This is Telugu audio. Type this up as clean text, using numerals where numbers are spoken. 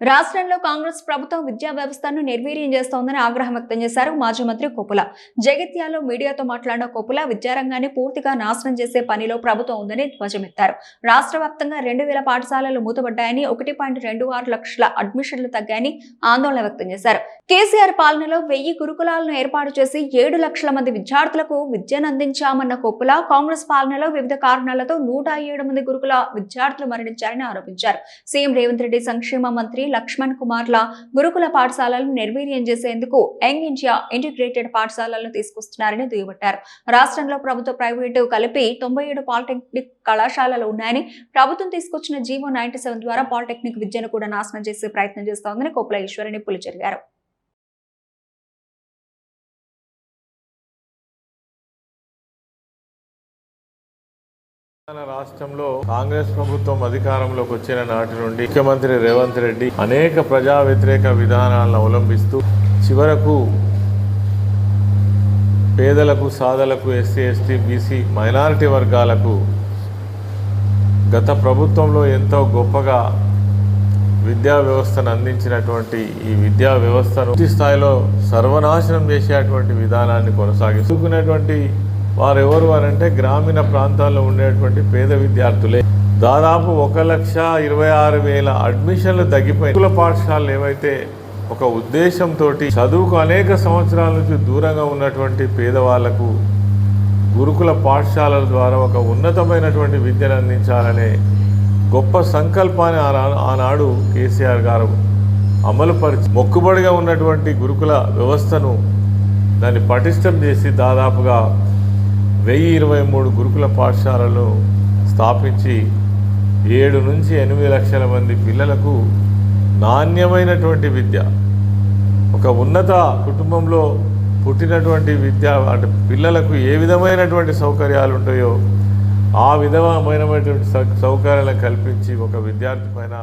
రాష్ట్రంలో కాంగ్రెస్ ప్రభుత్వం విద్యా వ్యవస్థను నిర్వీర్యం చేస్తోందని ఆగ్రహం వ్యక్తం చేశారు మాజీ మంత్రి కొప్పుల. జగిత్యాలలో మీడియాతో మాట్లాడిన కొప్పుల విద్యారంగాన్ని పూర్తిగా నాశనం చేసే పనిలో ప్రభుత్వం ఉందని ధ్వజమెత్తారు. రాష్ట్ర వ్యాప్తంగా 2000 పాఠశాలలు మూతపడ్డాయని, 1.26 లక్షల అడ్మిషన్లు తగ్గాయని ఆందోళన వ్యక్తం చేశారు. కేసీఆర్ పాలనలో 1000 గురుకులాలను ఏర్పాటు చేసి 7 లక్షల మంది విద్యార్థులకు విద్యను అందించామన్న కొప్పుల, కాంగ్రెస్ పాలనలో వివిధ కారణాలతో 107 మంది గురుకుల విద్యార్థులు మరణించారని ఆరోపించారు. సీఎం రేవంత్ రెడ్డి సంక్షేమ మంత్రి లక్ష్మణ్ కుమార్ల గురుకుల పాఠశాలలను నిర్వీర్యం చేసేందుకు యంగ్ ఇండియా ఇంటిగ్రేటెడ్ పాఠశాలలను తీసుకొస్తున్నారని దుయ్యబట్టారు. రాష్ట్రంలో ప్రభుత్వ, ప్రైవేటు కలిపి 97 పాలిటెక్నిక్ కళాశాలలు ఉన్నాయని, ప్రభుత్వం తీసుకొచ్చిన జీవో 97 ద్వారా పాలిటెక్నిక్ విద్యను కూడా నాశనం చేసే ప్రయత్నం చేస్తోందని కొప్పుల ఈశ్వరి నిప్పులు చెరిగారు. రాష్ట్రంలో కాంగ్రెస్ ప్రభుత్వం అధికారంలోకి వచ్చిన నాటి నుండి ముఖ్యమంత్రి రేవంత్ రెడ్డి అనేక ప్రజా వ్యతిరేక విధానాలను అవలంబిస్తూ చివరకు పేదలకు, సాధలకు, ఎస్సీ, ఎస్టీ, బీసీ, మైనారిటీ వర్గాలకు గత ప్రభుత్వంలో ఎంతో గొప్పగా విద్యా వ్యవస్థను అందించినటువంటి ఈ విద్యా వ్యవస్థను పూర్తి స్థాయిలో సర్వనాశనం చేసేటువంటి విధానాన్ని కొనసాగిస్తున్నటువంటి వారెవరు అనంటే గ్రామీణ ప్రాంతాల్లో ఉండేటువంటి పేద విద్యార్థులే. దాదాపు 1,26,000 అడ్మిషన్లు తగ్గిపోయి గురుకుల పాఠశాలలు ఏవైతే ఒక ఉద్దేశంతో చదువుకు అనేక సంవత్సరాల నుంచి దూరంగా ఉన్నటువంటి పేదవాళ్లకు గురుకుల పాఠశాలల ద్వారా ఒక ఉన్నతమైనటువంటి విద్యను అందించాలనే గొప్ప సంకల్పాన్ని ఆనాడు కేసీఆర్ గారు అమలుపరిచి మొక్కుబడిగా ఉన్నటువంటి గురుకుల వ్యవస్థను దాన్ని పటిష్టం చేసి దాదాపుగా 1023 గురుకుల పాఠశాలలను స్థాపించి 7 నుంచి 8 లక్షల మంది పిల్లలకు నాణ్యమైనటువంటి విద్య, ఒక ఉన్నత కుటుంబంలో పుట్టినటువంటి విద్య అంటే పిల్లలకు ఏ విధమైనటువంటి సౌకర్యాలు ఉంటాయో ఆ విధమైనటువంటి సౌకర్యాలను కల్పించి ఒక విద్యార్థి పైన